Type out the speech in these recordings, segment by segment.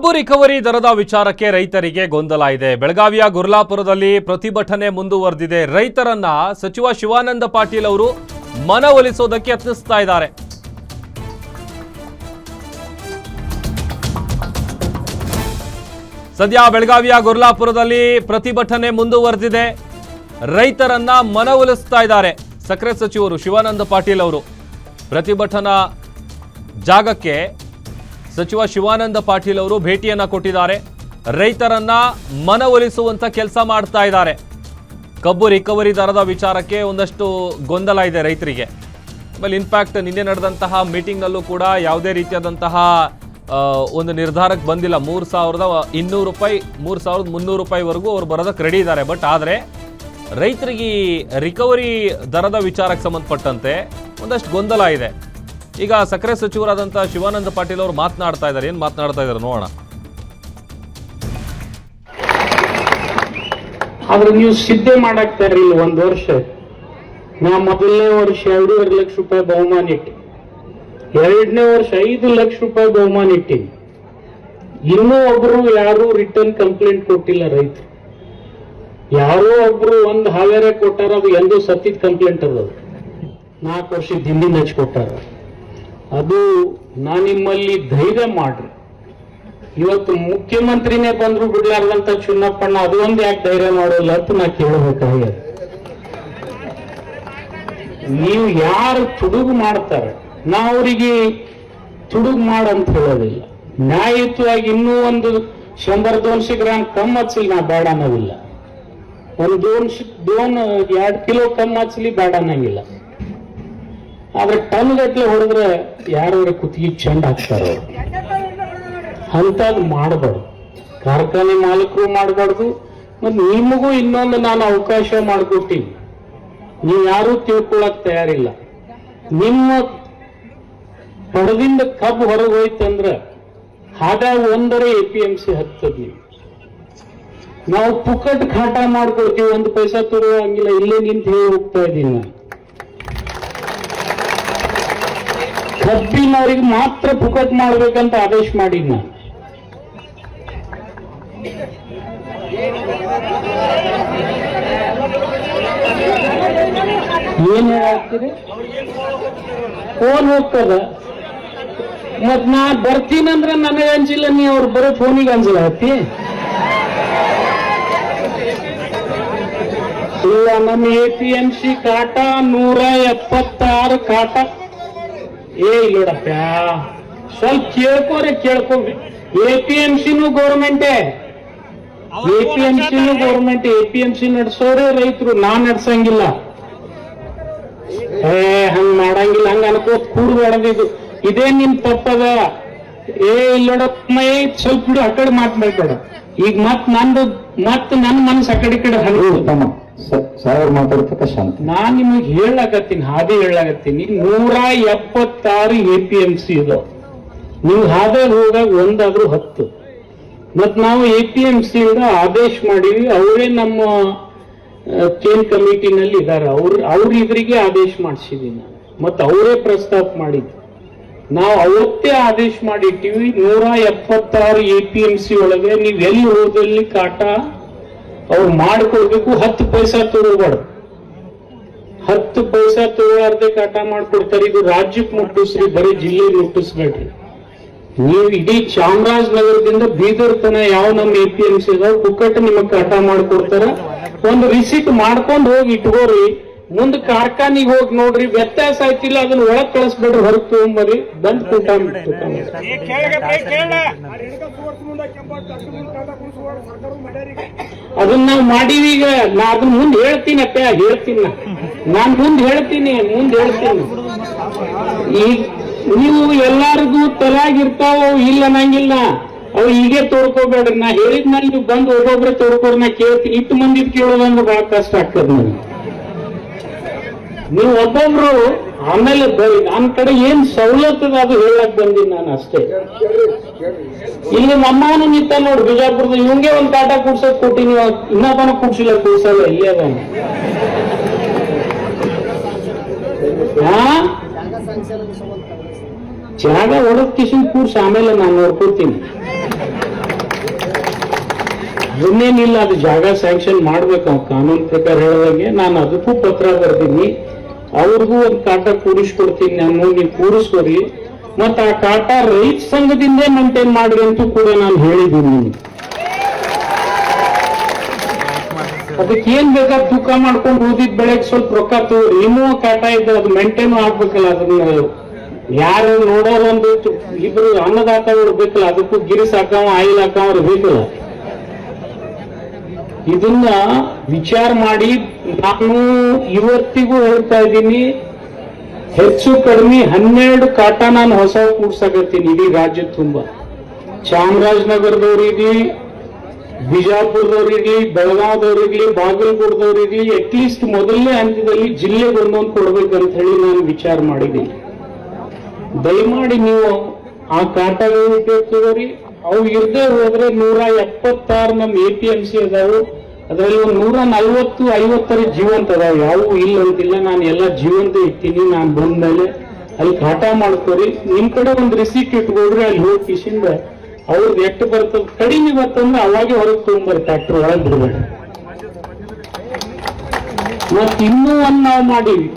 ಕಬ್ಬು ರಿಕವರಿ ದರದ ವಿಚಾರಕ್ಕೆ ರೈತರಿಗೆ ಗೊಂದಲ ಇದೆ. ಬೆಳಗಾವಿಯ ಗುರ್ಲಾಪುರದಲ್ಲಿ ಪ್ರತಿಭಟನೆ ಮುಂದುವರೆದಿದೆ. ರೈತರನ್ನ ಸಚಿವ ಶಿವಾನಂದ ಪಾಟೀಲ್ ಅವರು ಮನವೊಲಿಸೋದಕ್ಕೆ ಯತ್ನಿಸ್ತಾ ಇದ್ದಾರೆ. ಸದ್ಯ ಬೆಳಗಾವಿಯ ಗುರ್ಲಾಪುರದಲ್ಲಿ ಪ್ರತಿಭಟನೆ ಮುಂದುವರೆದಿದೆ. ರೈತರನ್ನ ಮನವೊಲಿಸ್ತಾ ಇದ್ದಾರೆ ಸಕ್ಕರೆ ಸಚಿವರು ಶಿವಾನಂದ ಪಾಟೀಲ್ ಅವರು. ಪ್ರತಿಭಟನಾ ಜಾಗಕ್ಕೆ ಸಚಿವ ಶಿವಾನಂದ ಪಾಟೀಲ್ ಅವರು ಭೇಟಿಯನ್ನ ಕೊಟ್ಟಿದ್ದಾರೆ. ರೈತರನ್ನ ಮನವೊಲಿಸುವಂತ ಕೆಲಸ ಮಾಡ್ತಾ ಇದ್ದಾರೆ. ಕಬ್ಬು ರಿಕವರಿ ದರದ ವಿಚಾರಕ್ಕೆ ಒಂದಷ್ಟು ಗೊಂದಲ ಇದೆ ರೈತರಿಗೆ. ಆಮೇಲೆ ಇನ್ಫ್ಯಾಕ್ಟ್ ನಿನ್ನೆ ನಡೆದಂತಹ ಮೀಟಿಂಗ್ನಲ್ಲೂ ಕೂಡ ಯಾವುದೇ ರೀತಿಯಾದಂತಹ ಒಂದು ನಿರ್ಧಾರಕ್ಕೆ ಬಂದಿಲ್ಲ. 3,200 ರೂಪಾಯಿ 3,300 ರೂಪಾಯಿವರೆಗೂ ಅವ್ರು ಬರೋದಕ್ಕೆ ರೆಡಿ ಇದ್ದಾರೆ. ಬಟ್ ಆದರೆ ರೈತರಿಗೆ ರಿಕವರಿ ದರದ ವಿಚಾರಕ್ಕೆ ಸಂಬಂಧಪಟ್ಟಂತೆ ಒಂದಷ್ಟು ಗೊಂದಲ ಇದೆ. ಈಗ ಸಕ್ಕರೆ ಸಚಿವರಾದಂಥ ಶಿವಾನಂದ ಪಾಟೀಲ್ ಅವರು ಮಾತನಾಡ್ತಾ ಇದ್ದಾರೆ. ಏನು ಮಾತನಾಡ್ತಾ ಇದ್ದಾರೆ ನೋಡೋಣ. ಆದ್ರೆ ನೀವು ಸಿದ್ಧೆ ಮಾಡಾಕ್ತಾ ಇರಲಿಲ್ಲ. ಒಂದು ವರ್ಷ ನಾ ಮೊದಲನೇ ವರ್ಷ 2.5 ಲಕ್ಷ ರೂಪಾಯಿ ಬಹುಮಾನ ಇಟ್ಟಿ, 2ನೇ ವರ್ಷ 5 ಲಕ್ಷ ರೂಪಾಯಿ ಬಹುಮಾನ ಇಟ್ಟಿನಿ. ಇನ್ನೂ ಒಬ್ರು ಯಾರು ರಿಟರ್ನ್ ಕಂಪ್ಲೇಂಟ್ ಕೊಟ್ಟಿಲ್ಲ. ರೈತರು ಯಾರೋ ಒಬ್ರು ಒಂದು ಹಾವೇರೆ ಕೊಟ್ಟಾರ, ಅದು ಎಂದು ಸತ್ತಿದ ಕಂಪ್ಲೇಂಟ್ ಅದು 4 ವರ್ಷದ ಹಿಂದಿನ ಹಚ್ಕೊಟ್ಟಾರ. ಅದು ನಾ ನಿಮ್ಮಲ್ಲಿ ಧೈರ್ಯ ಮಾಡ್ರಿ. ಇವತ್ತು ಮುಖ್ಯಮಂತ್ರಿನೇ ಬಂದ್ರು ಬಿಡ್ಲಾರ್ದಂತ ಚುನ್ನಪ್ಪಣ್ಣ ಅದು ಒಂದು ಯಾಕೆ ಧೈರ್ಯ ಮಾಡೋಲ್ಲ ಅಂತ ನಾ ಕೇಳಬೇಕಾಗ್ಯದ. ನೀವು ಯಾರು ತುಡುಗು ಮಾಡ್ತಾರೆ ನಾ ಅವರಿಗೆ ತುಡುಗು ಮಾಡಂತ ಹೇಳೋದಿಲ್ಲ. ನ್ಯಾಯಯುತವಾಗಿ ಇನ್ನೂ ಒಂದು 100-200 ಗ್ರಾಮ್ ಕಮ್ಮಿ ಹಚ್ಚಲಿ ನಾ ಬೇಡ ಅನ್ನೋದಿಲ್ಲ. ಒಂದು 2 ಕಿಲೋ ಕಮ್ಮಿ ಹಚ್ಚಲಿ ಬೇಡ ಅನ್ನಂಗಿಲ್ಲ. ಆದ್ರೆ ಟನ್ ಗಟ್ಲೆ ಹೊಡೆದ್ರೆ ಯಾರವ್ರ ಕುತ್ತಿಗೆ ಚೆಂಡ ಹಾಕ್ತಾರ. ಅಂತದ್ ಮಾಡಬಾರ್ದು. ಕಾರ್ಖಾನೆ ಮಾಲಕರು ಮಾಡಬಾರ್ದು. ಮತ್ತೆ ನಿಮಗೂ ಇನ್ನೊಂದು ನಾನು ಅವಕಾಶ ಮಾಡಿಕೊಟ್ಟಿನಿ. ನೀವು ಯಾರು ತಿಳ್ಕೊಳಕ್ ತಯಾರಿಲ್ಲ. ನಿಮ್ಮ ಪಡದಿಂದ ಕಬ್ಬು ಹೊರಗೆ ಹೋಯ್ತಂದ್ರ ಹಾಗಾಗಿ 1 APMC ಹತ್ತದ. ನಾವು ಪುಕ್ಕಟ್ ಖಾಟ ಮಾಡ್ಕೊಳ್ತೀವಿ, 1 ಪೈಸಾ ತರುವ ಹಂಗಿಲ್ಲ. ಇಲ್ಲೇ ನಿಂತು ಹೇಳಿ ಹೋಗ್ತಾ ಇದ್ದೀನಿ ನಾನು. ಕಬ್ಬಿನವ್ರಿಗೆ ಮಾತ್ರ ಪುಕ್ಕಟ್ ಮಾಡ್ಬೇಕಂತ ಆದೇಶ ಮಾಡಿದ್ ನಾನು. ಏನ್ ಹೇಳ್ತೀರಿ? ಫೋನ್ ಹೋಗ್ತದ. ಮತ್ ನಾ ಬರ್ತೀನಂದ್ರೆ ನನಗೆ ಅಂಜಿಲ್ಲ, ನೀ ಅವ್ರು ಬರೋ ಫೋನಿಗೆ ಅಂಜಲ ಹತ್ತಿ. ಇಲ್ಲ, ನಮ್ಮ APMC ಕಾಟ 176 ಕಾಟ. ಇಲ್ಲೋಡಪ್ಪ, ಸ್ವಲ್ಪ ಕೇಳ್ಕೋಬೇಕು. APMCನೂ ಗೌರ್ಮೆಂಟೇ, APMCನೂ ಗೌರ್ಮೆಂಟ್. APMC ನಡ್ಸೋರೇ ರೈತರು, ನಾನ್ ನಡ್ಸಂಗಿಲ್ಲ. ಹಂಗ ಮಾಡಂಗಿಲ್ಲ, ಹಂಗ ಅನ್ಕೋತ್ ಕೂಡ್ ಹೊಡೆದಿದ್ದು ಇದೇ ನಿಮ್ ತಪ್ಪದ. ಇಲ್ಲೋಡಪ್ಪ, ಸ್ವಲ್ಪ ಬಿಡು, ಆ ಕಡೆ ಮಾತಾಡ್ಬೇಡ. ಈಗ ನನ್ನ ಮನಸ್ಸು ಆ ಕಡೆ ಸಾವಿರ ಮಾತಾಡ್ತಕ್ಕ ಶಾಂತಿ. ನಾನ್ ನಿಮಗೆ ಹೇಳಾಕತ್ತೀನಿ, ಹಾದಿ ಹೇಳಾಕತ್ತೀನಿ. 176 APMC ಇದಾವ. ನೀವು ಹಾದಾಗ ಹೋದಾಗ ಒಂದಾದ್ರೂ 10. ಮತ್ ನಾವು APMC ಇಂದ ಆದೇಶ ಮಾಡಿವಿ. ಅವರೇ ನಮ್ಮ ಚೇನ್ ಕಮಿಟಿನಲ್ಲಿ ಇದ್ದಾರೆ. ಅವ್ರ ಇದ್ರಿಗೆ ಆದೇಶ ಮಾಡಿಸಿದೀವಿ ನಾನು. ಮತ್ ಅವರೇ ಪ್ರಸ್ತಾಪ ಮಾಡಿದ್ರು. ನಾವು ಅವತ್ತೇ ಆದೇಶ ಮಾಡಿಟ್ಟಿವಿ. 176 APMC ಒಳಗೆ ನೀವ್ ಎಲ್ಲಿ ಹೋದಲ್ಲಿ ಕಾಟ ಅವ್ರು ಮಾಡ್ಕೊಡ್ಬೇಕು. 10 ಪೈಸಾ ತಗೋಬಾರ್ದು. 10 ಪೈಸಾ ತಗೊಳ್ಳಾರ್ದೆ ಕಾಟ ಮಾಡ್ಕೊಡ್ತಾರೆ. ಇದು ರಾಜ್ಯಕ್ಕೆ ಮುಟ್ಟಿಸ್ರಿ, ಬರೀ ಜಿಲ್ಲೆಗೆ ಮುಟ್ಟಿಸ್ಬೇಡ್ರಿ. ನೀವು ಇಡೀ ಚಾಮರಾಜನಗರದಿಂದ ಬೀದರ್ ತನ ಯಾವ ನಮ್ಮ APMC ಇದಾವ ಪುಕ್ಕಟ್ಟು ನಿಮಗ್ ಕಾಟ ಮಾಡ್ಕೊಡ್ತಾರ. ಒಂದು ರಿಸಿಟ್ ಮಾಡ್ಕೊಂಡು ಹೋಗಿ ಇಟ್ಕೋರಿ. ಮುಂದೆ ಕಾರ್ಖಾನಿಗೆ ಹೋಗಿ ನೋಡ್ರಿ, ವ್ಯತ್ಯಾಸ ಆಯ್ತಿಲ್ಲ ಅದನ್ನ ಒಳಗ್ ಕಳಿಸ್ಬೇಡ್ರಿ, ಹೊರಗೆ ತಗೊಂಬರಿ. ಬಂದ್ ಕೂಟ ಅದನ್ನ ನಾವು ಮಾಡೀವಿ. ಈಗ ನಾ ಅದನ್ನ ಮುಂದೆ ಹೇಳ್ತೀನಿ ಅಪ್ಪ, ಹೇಳ್ತೀನಿ ನಾನ್ ಮುಂದೆ ಹೇಳ್ತೀನಿ. ಈಗ ನೀವು ಎಲ್ಲಾರಿಗೂ ತಲಾಗಿರ್ತಾವ, ಇಲ್ಲ ಅನ್ನಂಗಿಲ್ಲ. ಅವು ಹೀಗೆ ತೋಡ್ಕೋಬೇಡ್ರಿ. ನಾ ಹೇಳಿದ್ಮೇಲೆ ನೀವು ಬಂದು ಒಬ್ಬೊಬ್ರೆ ತೋಡ್ಕೋರಿ. ನಾ ಕೇಳ್ತೀನಿ. 8 ಮಂದಿ ಕೇಳೋದಂದ್ರೆ ಬಹಳ ಕಷ್ಟ ಆಗ್ತದ ನನಗೆ. ನೀವು ಒಬ್ಬೊಬ್ರು ಆಮೇಲೆ ಬರೀ ನನ್ನ ಕಡೆ ಏನ್ ಸವಲತ್ತದ ಅದು ಹೇಳಕ್ ಬಂದೀನಿ ನಾನು ಅಷ್ಟೇ. ಇಲ್ಲಿ ನಮ್ಮವನು ನಿಂತ ನೋಡಿ ಬಿಜಾಪುರದ, ಇವಂಗೆ ಒಂದ್ ಕಾಟ ಕುಡ್ಸಕ್ ಕೊಟ್ಟಿನಿ. ಇನ್ನೊಬ್ಬನ ಕುಡ್ಸಿಲ್ಲ, ಕುಡ್ಸಲ್ಲ. ಇಲ್ಲೇ ಅದ ಜಾಗ ಹೊಡೆದ್ ಕಿಶನ್ ಕೂರ್ಸ್ ಆಮೇಲೆ ನಾನು ನೋಡ್ಕೊಡ್ತೀನಿ. ಅದನ್ನೇನಿಲ್ಲ, ಅದು ಜಾಗ ಸ್ಯಾಂಕ್ಷನ್ ಮಾಡ್ಬೇಕು ಅವ್ನು ಕಾನೂನು ಪ್ರಕಾರ ಹೇಳೋದಾಗೆ. ನಾನು ಅದಕ್ಕೂ ಪತ್ರ ಬರ್ತೀನಿ, ಅವ್ರಿಗೂ ಒಂದು ಕಾಟ ಕೂಡಿಸ್ಕೊಡ್ತೀನಿ ನಾನು, ನೀವು ಕೂರಿಸ್ಕೊಡಿ. ಮತ್ತ ಆ ಕಾಟ ರೈತ ಸಂಘದಿಂದ ಮೇಂಟೈನ್ ಮಾಡ್ರಿ ಅಂತೂ ಕೂಡ ನಾನು ಹೇಳಿದ್ದೀನಿ. ಅದಕ್ಕೆ ಏನ್ ಬೇಕಾದ್ರೆ ತೂಕ ಮಾಡ್ಕೊಂಡು ಉಳಿದಿದ್ ಬೆಳೆಗೆ ಸ್ವಲ್ಪ ರೊಕ್ಕ ತಗೋರಿ. ಇನ್ನೂ ಕಾಟ ಇದ್ದ ಅದು ಮೇಂಟೈನ್ ಆಗ್ಬೇಕಲ್ಲ. ಅದನ್ನ ಯಾರು ನೋಡೋರು ಒಂದು ಇಬ್ರು ಅನ್ನದಾತವ್ರು ಬೇಕಲ್ಲ, ಅದಕ್ಕೂ ಗಿರಿಸ್ ಹಾಕವ ಆಯಿಲ್ ಹಾಕವ್ರು ಬೇಕಲ್ಲ. ಇದನ್ನ ವಿಚಾರ ಮಾಡಿ ನಾನು ಇವತ್ತಿಗೂ ಹೇಳ್ತಾ ಇದ್ದೀನಿ, ಹೆಚ್ಚು ಕಡಿಮೆ 12 ಕಾಟ ನಾನು ಹೊಸ ಕೂಡ್ಸಕತ್ತೀನಿ ಇಡೀ ರಾಜ್ಯ ತುಂಬಾ. ಚಾಮರಾಜನಗರದವ್ರಿರ್ಲಿ, ಬಿಜಾಪುರದವ್ರಿರ್ಲಿ, ಬೆಳಗಾವದವ್ರಿರ್ಲಿ, ಬಾಗಲಕೋಟದವ್ರಿರ್ಲಿ, ಅಟ್ಲೀಸ್ಟ್ ಮೊದಲನೇ ಹಂತದಲ್ಲಿ ಜಿಲ್ಲೆಗೆ ಒಂದೊಂದು ಕೊಡ್ಬೇಕಂತ ಹೇಳಿ ನಾನು ವಿಚಾರ ಮಾಡಿದ್ದೀನಿ. ದಯಮಾಡಿ ನೀವು ಆ ಕಾಟಗಳು ತಗೋರಿ. ಅವು ಇರದೇ ಹೋದ್ರೆ 176 ನಮ್ಮ APMC ಅದಾವು, ಅದರಲ್ಲಿ 140-50 ಜೀವಂತ ಅದಾವ, ಯಾವೂ ಇಲ್ಲ ಅಂತಿಲ್ಲ. ನಾನು ಎಲ್ಲ ಜೀವಂತ ಇರ್ತೀನಿ. ನಾನು ಬಂದ್ಮೇಲೆ ಅಲ್ಲಿ ಕಾಟ ಮಾಡ್ಕೋರಿ. ನಿಮ್ ಕಡೆ ಒಂದು ರಿಸೀಟ್ ಇಟ್ಕೊಡ್ರಿ, ಅಲ್ಲಿ ಹೋಗಿ ಕಿಶಿಂದ ಅವ್ರದ್ದು ಎಷ್ಟು ಬರ್ತದ, ಕಡಿಮೆ ಬರ್ತಂದ್ರೆ ಅವಾಗೆ ಹೊರಗೆ ತಗೊಂಡ್ಬರ್ರಿ, ಟ್ಯಾಕ್ಟರ್ ಒಳಗೆ ಬಿಡ್ಬೇಡ. ಮತ್ ಇನ್ನೂ ಒಂದು ನಾವು ಮಾಡೀವಿ,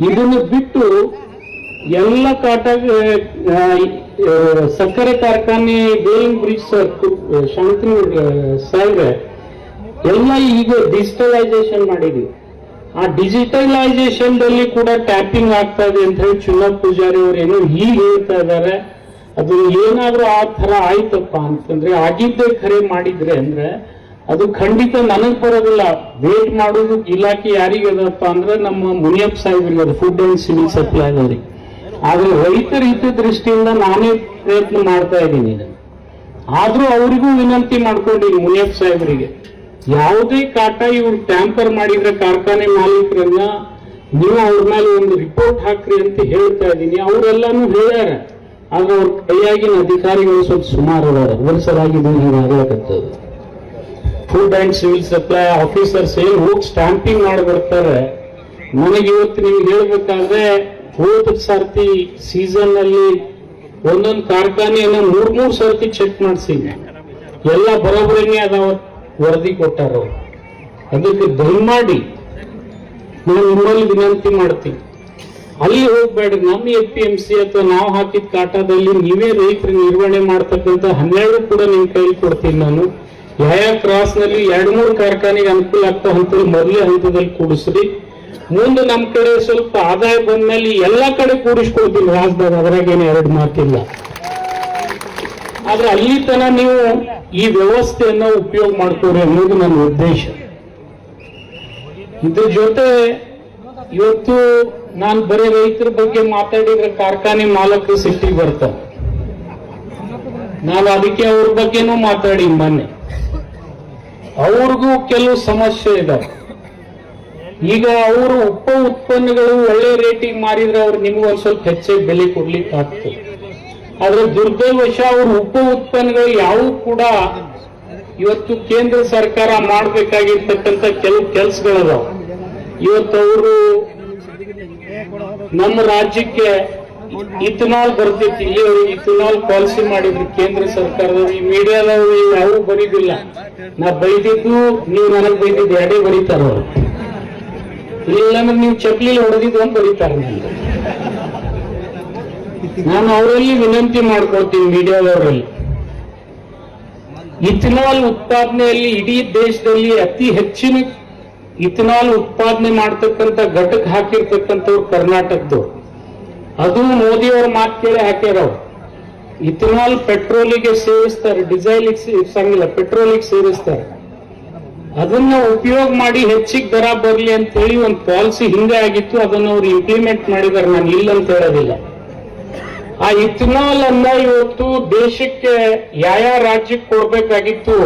ಇದನ್ನು ಬಿಟ್ಟು ಎಲ್ಲ ಕಾಟ ಸಕ್ಕರೆ ಕಾರ್ಖಾನೆ ಬೇಲಿಂಗ್ ಬ್ರಿಡ್ಜ್ ಶಾಂತನೂರ್ ಸಾಹೇಬ್ರೆ ಎಲ್ಲ ಈಗ ಡಿಜಿಟಲೈಸೇಷನ್ ಮಾಡಿದ್ವಿ. ಆ ಡಿಜಿಟಲೈಸೇಷನ್ ದಲ್ಲಿ ಕೂಡ ಟ್ಯಾಪಿಂಗ್ ಆಗ್ತಾ ಇದೆ ಅಂತ ಹೇಳಿ ಚುನಾವ್ ಪೂಜಾರಿ ಅವರು ಏನೋ ಹೀಗೆ ಹೇಳ್ತಾ ಇದ್ದಾರೆ. ಅದು ಏನಾದ್ರೂ ಆ ತರ ಆಯ್ತಪ್ಪ ಅಂತಂದ್ರೆ, ಆಗಿದ್ದೇ ಖರೆ ಮಾಡಿದ್ರೆ ಅಂದ್ರೆ ಅದು ಖಂಡಿತ ನನಗ್ ಬರೋದಿಲ್ಲ. ವೇಟ್ ಮಾಡೋದು ಇಲಾಖೆ ಯಾರಿಗದಪ್ಪ ಅಂದ್ರೆ ನಮ್ಮ ಮುನಿಯಪ್ಪ ಸಾಹೇಬ್ರಿಗೆ, ಅದು ಫುಡ್ ಅಂಡ್ ಸಿವಿಲ್ ಸಪ್ಲೈ ಅವ್ರಿಗೆ. ಆದ್ರೆ ರೈತರ ಹಿತದೃಷ್ಟಿಯಿಂದ ನಾನೇ ಪ್ರಯತ್ನ ಮಾಡ್ತಾ ಇದ್ದೀನಿ. ಆದ್ರೂ ಅವರಿಗೂ ವಿನಂತಿ ಮಾಡ್ಕೊಂಡಿದ್ದೀನಿ ಮುನಿಯಪ್ಪ ಸಾಹೇಬರಿಗೆ, ಯಾವುದೇ ಕಾಟ ಇವ್ರು ಟ್ಯಾಂಪರ್ ಮಾಡಿದ್ರೆ ಕಾರ್ಖಾನೆ ಮಾಲೀಕರನ್ನ ನೀವು ಅವ್ರ ಮೇಲೆ ಒಂದು ರಿಪೋರ್ಟ್ ಹಾಕ್ರಿ ಅಂತ ಹೇಳ್ತಾ ಇದ್ದೀನಿ. ಅವರೆಲ್ಲಾನು ಹೇಳ್ಯಾರ, ಆದ್ರೆ ಅವ್ರ ಕೈಯಾಗಿನ ಅಧಿಕಾರಿಗಳು ಸ್ವಲ್ಪ ಸುಮಾರು ಅದಾರ. ವರ್ಷರಾಗಿ ಹೀಗಾಗತ್ತದು. Food and civil supply officers ಏನ್ ಹೋಗಿ ಸ್ಟ್ಯಾಂಪಿಂಗ್ ಮಾಡಿಬಿಡ್ತಾರೆ. ನನಗೆ ಇವತ್ತು ನಿಮ್ಗೆ ಹೇಳ್ಬೇಕಾದ್ರೆ, ಹೋದ ಸರ್ತಿ ಸೀಸನ್ ಅಲ್ಲಿ ಒಂದೊಂದು ಕಾರ್ಖಾನೆಯನ್ನು 3 ಸರ್ತಿ ಚೆಕ್ ಮಾಡಿಸಿದ್ವಿ, ಎಲ್ಲ ಬರೋಬ್ಬರಿನೇ ಅದಾವ ವರದಿ ಕೊಟ್ಟಾರ. ಅದಕ್ಕೆ ದಯಮಾಡಿ ನಾನು ನಿಮ್ಮಲ್ಲಿ ವಿನಂತಿ ಮಾಡ್ತೀನಿ, ಅಲ್ಲಿ ಹೋಗ್ಬೇಡ್ರಿ. ನಮ್ಮ APMC ಅಥವಾ ನಾವು ಹಾಕಿದ ಕಾಟದಲ್ಲಿ ನೀವೇ ರೈತರ ನಿರ್ವಹಣೆ ಮಾಡ್ತಕ್ಕಂಥ 12 ಕೂಡ ನಿಮ್ ಕೈಲಿ ಕೊಡ್ತೀನಿ ನಾನು. ಯಾವ ಕ್ರಾಸ್ ನಲ್ಲಿ 2-3 ಕಾರ್ಖಾನೆಗೆ ಅನುಕೂಲ ಆಗ್ತಾ ಹಂತದಲ್ಲಿ ಮೊದಲೇ ಹಂತದಲ್ಲಿ ಕೂಡಿಸ್ರಿ. ಮುಂದೆ ನಮ್ಮ ಕಡೆ ಸ್ವಲ್ಪ ಆದಾಯ ಬಂದ್ಮೇಲೆ ಎಲ್ಲ ಕಡೆ ಕೂಡಿಸ್ಕೊಳ್ತೀನಿ ರಾಜ್ಯದಾಗ, ಅದ್ರಾಗೇನು 2 ಮಾತಿಲ್ಲ. ಆದ್ರೆ ಅಲ್ಲಿ ತನ ನೀವು ಈ ವ್ಯವಸ್ಥೆಯನ್ನ ಉಪಯೋಗ ಮಾಡ್ಕೊಡ್ರಿ ಅನ್ನೋದು ನನ್ನ ಉದ್ದೇಶ. ಇದ್ರ ಜೊತೆ ಇವತ್ತು ನಾನು ಬರೀ ರೈತರ ಬಗ್ಗೆ ಮಾತಾಡಿದ್ರೆ ಕಾರ್ಖಾನೆ ಮಾಲಕರು ಸಿಟ್ಟಿಗೆ ಬರ್ತಾರೆ. ನಾನು ಅದಕ್ಕೆ ಅವ್ರ ಬಗ್ಗೆನೂ ಮಾತಾಡಿ ಮೊನ್ನೆ. ಅವ್ರಿಗೂ ಕೆಲವು ಸಮಸ್ಯೆ ಇದಾವೆ. ಈಗ ಅವರು ಉಪ ಉತ್ಪನ್ನಗಳು ಒಳ್ಳೆ ರೇಟಿಗೆ ಮಾರಿದ್ರೆ ಅವ್ರು ನಿಮ್ಗೊಂದು ಸ್ವಲ್ಪ ಹೆಚ್ಚಾಗಿ ಬೆಲೆ ಕೊಡ್ಲಿಕ್ಕೆ ಆಗ್ತದೆ. ಆದ್ರೆ ದುರ್ದೈವಶ ಅವರು ಉಪ ಉತ್ಪನ್ನಗಳು ಯಾವೂ ಕೂಡ ಇವತ್ತು ಕೇಂದ್ರ ಸರ್ಕಾರ ಮಾಡಬೇಕಾಗಿರ್ತಕ್ಕಂಥ ಕೆಲವು ಕೆಲಸಗಳದಾವ. ಇವತ್ತು ಅವರು ನಮ್ಮ ರಾಜ್ಯಕ್ಕೆ ಇಥನಾಲ್ ಬರ್ತೈತಿ, ಇಲ್ಲಿ ಅವರು ಇಥನಾಲ್ ಪಾಲಿಸಿ ಮಾಡಿದ್ರು ಕೇಂದ್ರ ಸರ್ಕಾರದವರು. ಈ ಮೀಡಿಯಾದವರು ಯಾವೂ ಬರೀದಿಲ್ಲ. ನಾ ಬೈದಿದ್ದು ನೀವು ನನಗೆ ಬೈದಿದ್ದು ಎರಡೇ ಬರೀತಾರ ಅವರು. ಇಲ್ಲಾಂದ್ರೆ ನೀವು ಚಪ್ಲಿಲಿ ಹೊಡೆದಿದ್ದು ಅಂತ ಬರೀತಾರೆ. ನಾನು ಅವರಲ್ಲಿ ವಿನಂತಿ ಮಾಡ್ಕೊಳ್ತೀನಿ, ಮೀಡಿಯಾದವರಲ್ಲಿ, ಇಥನಾಲ್ ಉತ್ಪಾದನೆಯಲ್ಲಿ ಇಡೀ ದೇಶದಲ್ಲಿ ಅತಿ ಹೆಚ್ಚಿನ ಇಥನಾಲ್ ಉತ್ಪಾದನೆ ಮಾಡ್ತಕ್ಕಂಥ ಘಟಕ ಹಾಕಿರ್ತಕ್ಕಂಥವ್ರು ಕರ್ನಾಟಕದವ್ರು. ಅದು ಮೋದಿಯವರ ಮಾತು ಕೇಳಿ ಹಾಕ್ಯಾರವ್ರು. ಇಥನಾಲ್ ಪೆಟ್ರೋಲಿಗೆ ಸೇರಿಸ್ತಾರೆ, ಡೀಸೆಲ್ಗೆ ಸೇರಿಸಂಗಿಲ್ಲ, ಪೆಟ್ರೋಲಿಗೆ ಸೇರಿಸ್ತಾರೆ. ಅದನ್ನ ಉಪಯೋಗ ಮಾಡಿ ಹೆಚ್ಚಿಗೆ ದರ ಬರಲಿ ಅಂತ ಹೇಳಿ ಒಂದು ಪಾಲಿಸಿ ಹಿಂದೆ ಆಗಿತ್ತು. ಅದನ್ನು ಅವ್ರು ಇಂಪ್ಲಿಮೆಂಟ್ ಮಾಡಿದ್ದಾರೆ, ನಾನು ಇಲ್ಲ ಅಂತ ಹೇಳೋದಿಲ್ಲ. ಆ ಇಥನಾಲ್ ಅನ್ನ ಇವತ್ತು ದೇಶಕ್ಕೆ ಯಾವ ರಾಜ್ಯಕ್ಕೆ ಕೊಡ್ಬೇಕಾಗಿತ್ತು,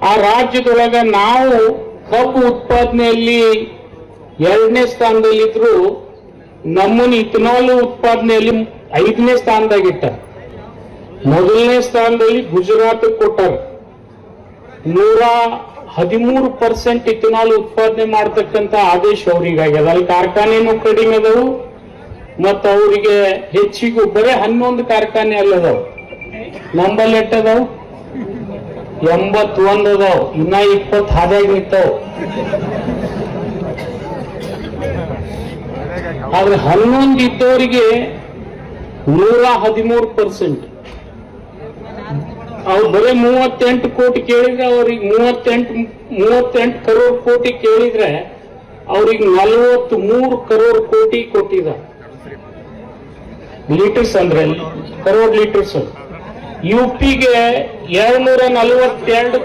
ಆ ರಾಜ್ಯದೊಳಗ ನಾವು ಕಬ್ಬು ಉತ್ಪಾದನೆಯಲ್ಲಿ 2ನೇ ಸ್ಥಾನದಲ್ಲಿದ್ರು, ನಮ್ಮನ್ನು ಇಥನಾಲ್ ಉತ್ಪಾದನೆಯಲ್ಲಿ 5ನೇ ಸ್ಥಾನದಾಗಿಟ್ಟ. ಮೊದಲನೇ ಸ್ಥಾನದಲ್ಲಿ ಗುಜರಾತ್ ಕೊಟ್ಟಾರ. 113% ಇಥನಾಲ್ ಉತ್ಪಾದನೆ ಮಾಡತಕ್ಕಂತ ಆದೇಶ ಅವ್ರಿಗಾಗ್ಯದ. ಅಲ್ಲಿ ಕಾರ್ಖಾನೆನೂ ಕಡಿಮೆ ಅದಾವು, ಮತ್ತ ಅವರಿಗೆ ಹೆಚ್ಚಿಗೂ ಬರೀ 11 ಕಾರ್ಖಾನೆ ಅಲ್ಲದಾವ್. ನಂಬಲ್ಲಿ ಎಟ್ಟದಾವ್ 81 ಅದಾವ್, ಇನ್ನ 20 ಹಾದ್ಯಾಗ ನಿಂತಾವ್. ಆದ್ರೆ 11 ಇದ್ದವರಿಗೆ 113%. ಅವ್ರು ಬರೀ 38 ಕೋಟಿ ಕೇಳಿದ್ರೆ ಅವ್ರಿಗೆ 38 ಕರೋಡ್ ಕೋಟಿ ಕೇಳಿದ್ರೆ ಅವ್ರಿಗೆ 43 ಕರೋಡ್ ಕೋಟಿ ಕೊಟ್ಟಿದ್ದಾರೆ. ಲೀಟರ್ಸ್ ಅಂದ್ರೆ ಕರೋಡ್ ಲೀಟರ್ಸ್. ಯುಪಿಗೆ 242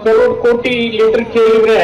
ಕರೋಡ್ ಕೋಟಿ ಲೀಟರ್ ಕೇಳಿದ್ರೆ